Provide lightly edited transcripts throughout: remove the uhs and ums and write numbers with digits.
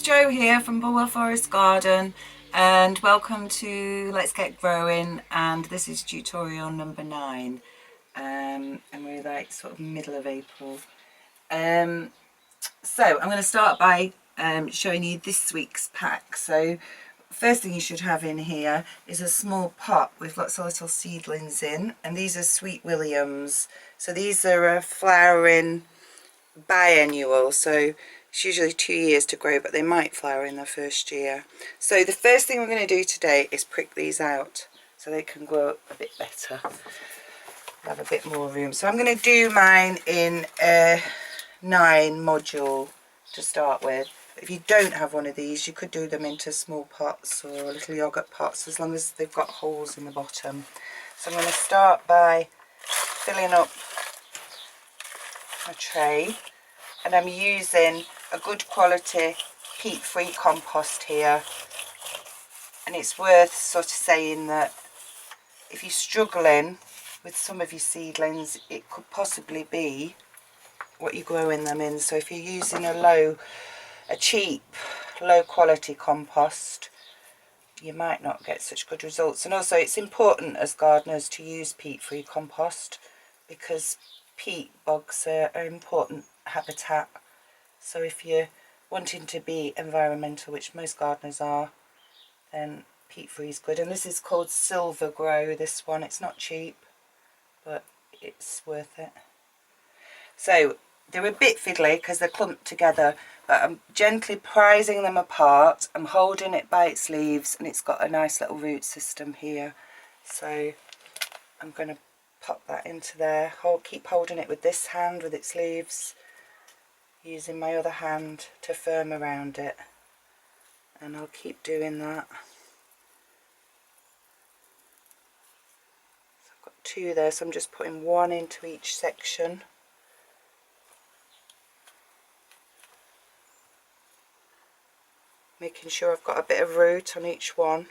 Jo here from Bulwer Forest Garden, and welcome to Let's Get Growing, and this is tutorial number 9, and we're like sort of middle of April. So I'm going to start by showing you this week's pack. So first thing you should have in here is a small pot with lots of little seedlings in, and these are Sweet Williams. So these are flowering biennial, so it's usually 2 years to grow, but they might flower in their first year. So the first thing we're going to do today is prick these out so they can grow a bit better, have a bit more room. So I'm going to do mine in a 9 module to start with. If you don't have one of these, you could do them into small pots or little yogurt pots, as long as they've got holes in the bottom. So I'm going to start by filling up a tray, and I'm using a good quality peat-free compost here, and it's worth sort of saying that if you're struggling with some of your seedlings, it could possibly be what you're growing them in. So if you're using a cheap low quality compost, you might not get such good results. And also it's important as gardeners to use peat-free compost, because peat bogs are an important habitat. So if you're wanting to be environmental, which most gardeners are, then peat-free is good. And this is called Silver Grow, this one. It's not cheap, but it's worth it. So they're a bit fiddly because they're clumped together, but I'm gently prising them apart. I'm holding it by its leaves, and it's got a nice little root system here. So I'm going to pop that into there. Keep holding it with this hand with its leaves, using my other hand to firm around it, and I'll keep doing that. So I've got 2 there, so I'm just putting 1 into each section. Making sure I've got a bit of root on each one.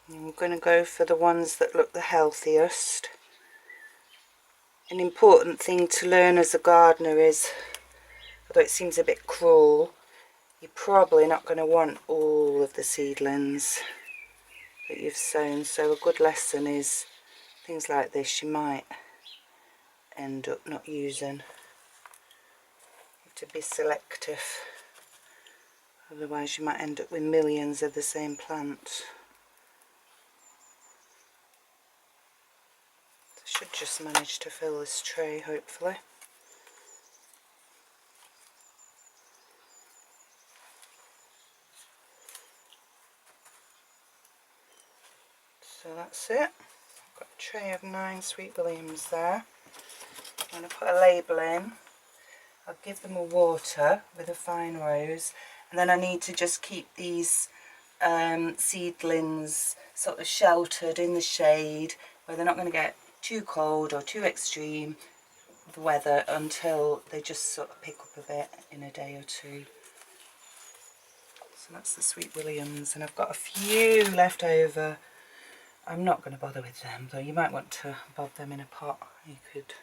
And we're going to go for the ones that look the healthiest. An important thing to learn as a gardener is, although it seems a bit cruel, you're probably not going to want all of the seedlings that you've sown. So a good lesson is things like this you might end up not using. You have to be selective, otherwise you might end up with millions of the same plant. I should just manage to fill this tray, hopefully. So that's it. I've got a tray of 9 Sweet Williams there. I'm going to put a label in. I'll give them a water with a fine rose, and then I need to just keep these seedlings sort of sheltered in the shade, where they're not going to get too cold or too extreme the weather, until they just sort of pick up a bit in a day or 2. So that's the Sweet Williams, and I've got a few left over. I'm not going to bother with them, though you might want to bob them in a pot. You could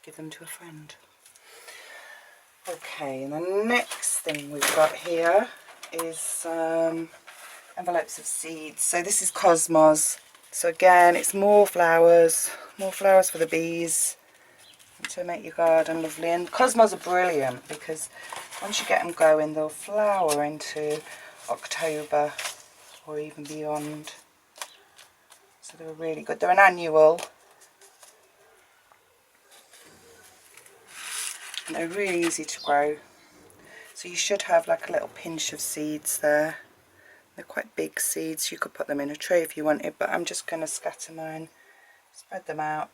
give them to a friend. Okay, and the next thing we've got here is envelopes of seeds. So this is Cosmos. So again, it's more flowers for the bees, and to make your garden lovely. And Cosmos are brilliant because once you get them going, they'll flower into October or even beyond. So they're really good. They're an annual, and they're really easy to grow. So you should have like a little pinch of seeds there. They're quite big seeds. You could put them in a tray if you wanted, but I'm just going to scatter mine, spread them out.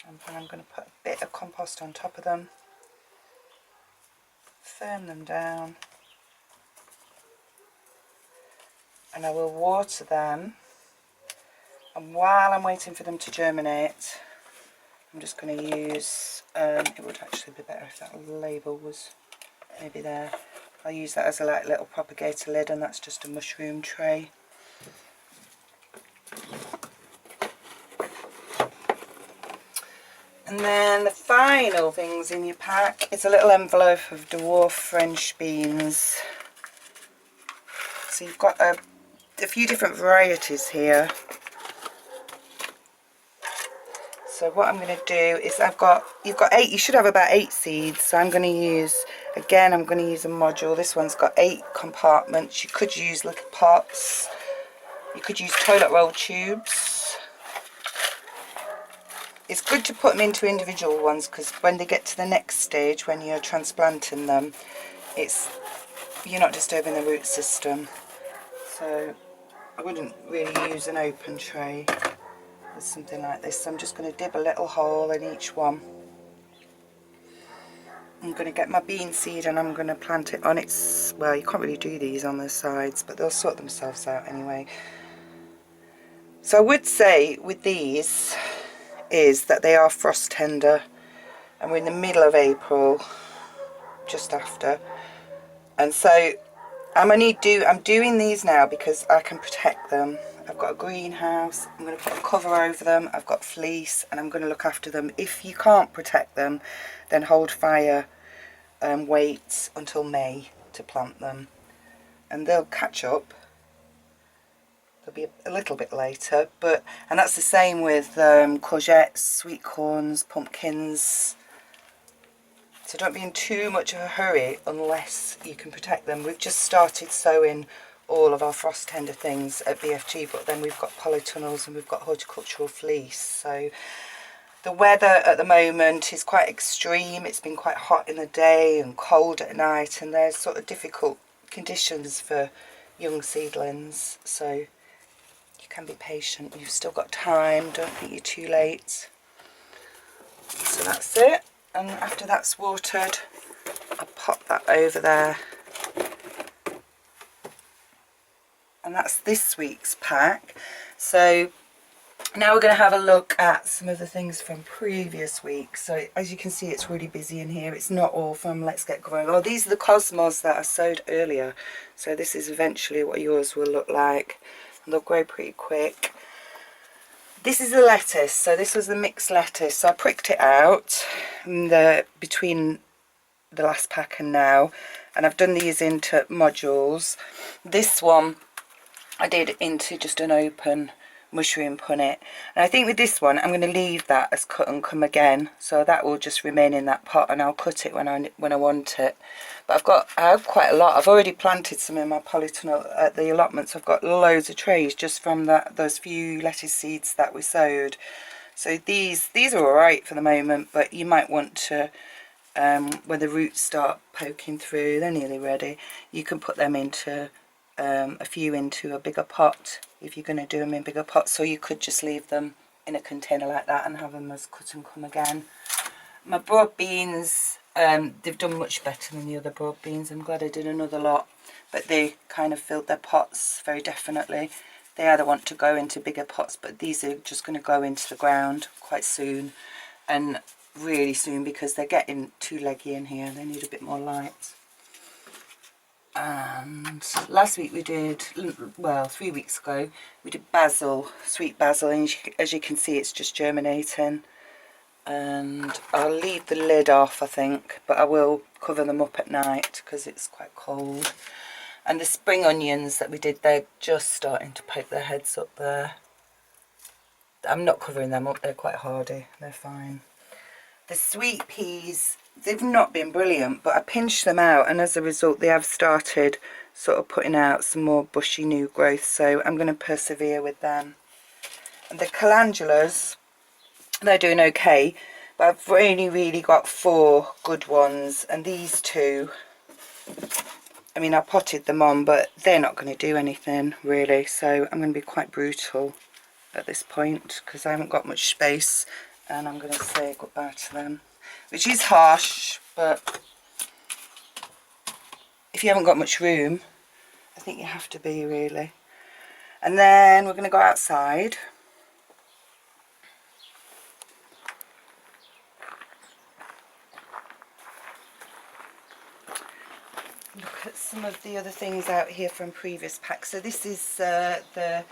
And then I'm going to put a bit of compost on top of them, firm them down, and I will water them. And while I'm waiting for them to germinate, I'm just going to use, it would actually be better if that label was maybe there. I'll use that as a like little propagator lid, and that's just a mushroom tray. And then the final things in your pack is a little envelope of dwarf French beans. So you've got a few different varieties here. So what I'm going to do is you've got 8, you should have about 8 seeds. So I'm going to use, again, I'm going to use a module. This one's got 8 compartments. You could use little pots. You could use toilet roll tubes. It's good to put them into individual ones, because when they get to the next stage, when you're transplanting them, you're not disturbing the root system. So I wouldn't really use an open tray with something like this. So I'm just going to dip a little hole in each one. I'm going to get my bean seed and I'm going to plant it on its, well, you can't really do these on the sides, but they'll sort themselves out anyway. So I would say with these is that they are frost tender, and we're in the middle of April, just after, and so I'm doing these now because I can protect them. I've got a greenhouse, I'm going to put a cover over them, I've got fleece, and I'm going to look after them. If you can't protect them, then hold fire and wait until May to plant them, and they'll catch up. They'll be a little bit later, and that's the same with courgettes, sweet corns, pumpkins. So don't be in too much of a hurry unless you can protect them. We've just started sowing all of our frost tender things at B.F.G, but then we've got polytunnels and we've got horticultural fleece. So the weather at the moment is quite extreme. It's been quite hot in the day and cold at night, and there's sort of difficult conditions for young seedlings. So you can be patient. You've still got time. Don't think you're too late. So that's it. And after that's watered, I'll pop that over there. And that's this week's pack. So now we're going to have a look at some of the things from previous weeks. So as you can see, it's really busy in here. It's not all from Let's Get Growing. Oh, these are the cosmos that I sowed earlier. So this is eventually what yours will look like. They'll grow pretty quick. This is the lettuce. So this was the mixed lettuce. So I pricked it out between the last pack and now. And I've done these into modules. This one I did into just an open mushroom punnet, and I think with this one I'm going to leave that as cut and come again, so that will just remain in that pot, and I'll cut it when I want it. But I have quite a lot. I've already planted some in my polytunnel at the allotments. I've got loads of trays just from those few lettuce seeds that we sowed. So these are all right for the moment, but you might want to, when the roots start poking through, they're nearly ready, you can put them into a few into a bigger pot if you're going to do them in bigger pots, or you could just leave them in a container like that and have them as cut and come again. My broad beans, they've done much better than the other broad beans. I'm glad I did another lot, but they kind of filled their pots very definitely. They either want to go into bigger pots, but these are just going to go into the ground quite soon, and really soon, because they're getting too leggy in here. They need a bit more light. And last week we did, well, 3 weeks ago, we did basil, sweet basil, and as you can see, it's just germinating. And I'll leave the lid off, I think, but I will cover them up at night because it's quite cold. And the spring onions that we did, they're just starting to poke their heads up there. I'm not covering them up, they're quite hardy, they're fine. The sweet peas, they've not been brilliant, but I pinched them out, and as a result they have started sort of putting out some more bushy new growth, so I'm going to persevere with them. And the calendulas, they're doing okay, but I've only really got 4 good ones, and these 2, I mean, I potted them on, but they're not going to do anything really, so I'm going to be quite brutal at this point because I haven't got much space, and I'm going to say goodbye to them, which is harsh, but if you haven't got much room, I think you have to be, really. And then we're going to go outside. look at some of the other things out here from previous packs. So this is the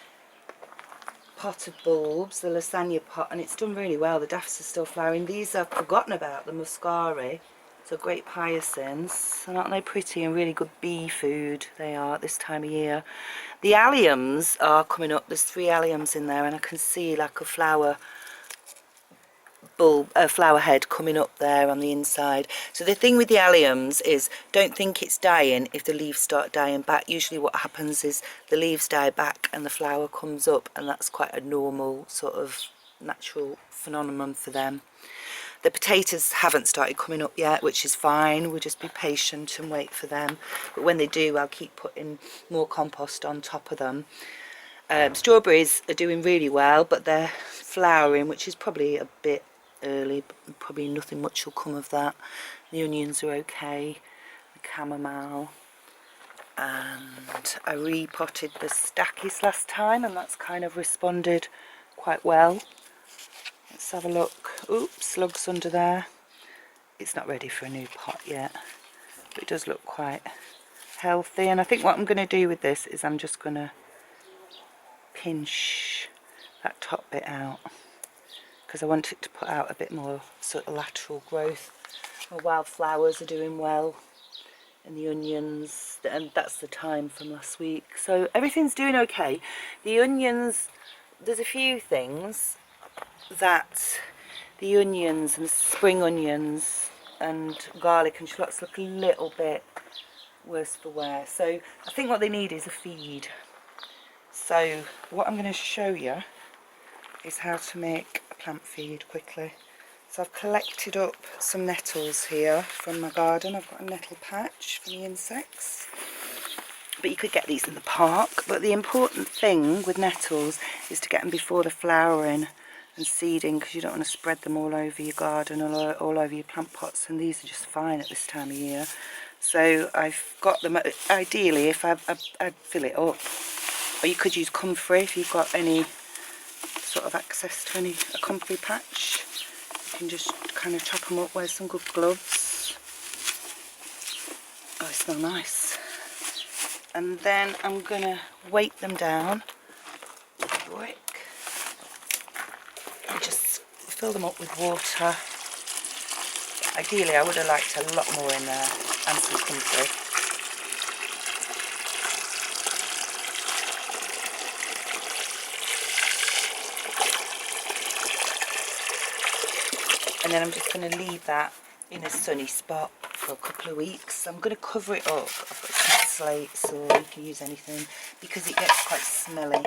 pot of bulbs, the lasagna pot, and it's done really well. The daffs are still flowering. These I've forgotten about, the muscari. So great hyacinths, and aren't they pretty and really good bee food they are at this time of year. The alliums are coming up. There's 3 alliums in there, and I can see like a flower bulb, a flower head coming up there on the inside. So the thing with the alliums is, don't think it's dying if the leaves start dying back. Usually what happens is the leaves die back and the flower comes up, and that's quite a normal sort of natural phenomenon for them. The potatoes haven't started coming up yet, which is fine. We'll just be patient and wait for them. But when they do, I'll keep putting more compost on top of them. Strawberries are doing really well, but they're flowering, which is probably a bit early, but probably nothing much will come of that. The onions are okay, the chamomile, and I repotted the stackies last time, and that's kind of responded quite well. Let's have a look. Oops, slugs under there. It's not ready for a new pot yet, but it does look quite healthy. And I think what I'm going to do with this is I'm just going to pinch that top bit out, because I want it to put out a bit more sort of lateral growth. My wildflowers are doing well, and the onions, and that's the time from last week. So everything's doing okay. The onions, there's a few things that the onions and spring onions and garlic and shallots look a little bit worse for wear. So I think what they need is a feed. So what I'm going to show you is how to make a plant feed quickly. So I've collected up some nettles here from my garden. I've got a nettle patch for the insects, but you could get these in the park. But the important thing with nettles is to get them before they're flowering and seeding, because you don't want to spread them all over your garden or all over your plant pots, and these are just fine at this time of year. So I've got them, ideally if I'd fill it up, or you could use comfrey if you've got any sort of access to a comfrey patch. You can just kind of chop them up, wear some good gloves. Oh, they smell nice. And then I'm going to weight them down with a brick and just fill them up with water. Ideally I would have liked a lot more in there, and some comfrey. And then I'm just going to leave that in a sunny spot for a couple of weeks. I'm going to cover it up. I've got some slates, or you can use anything, because it gets quite smelly.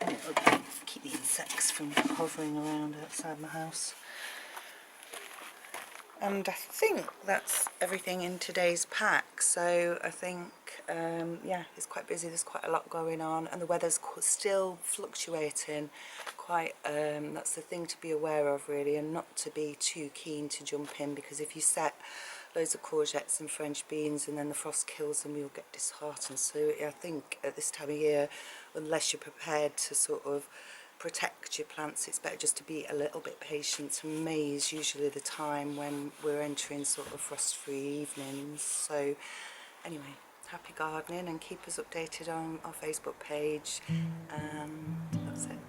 And it'll keep the insects from hovering around outside my house. And I think that's everything in today's pack. So I think, yeah, it's quite busy. There's quite a lot going on, and the weather's still fluctuating. Quite, that's the thing to be aware of, really, and not to be too keen to jump in, because if you set loads of courgettes and French beans and then the frost kills them, you'll get disheartened. So I think at this time of year, unless you're prepared to sort of protect your plants, it's better just to be a little bit patient. And May is usually the time when we're entering sort of frost-free evenings. So anyway, happy gardening, and keep us updated on our Facebook page, and that's it.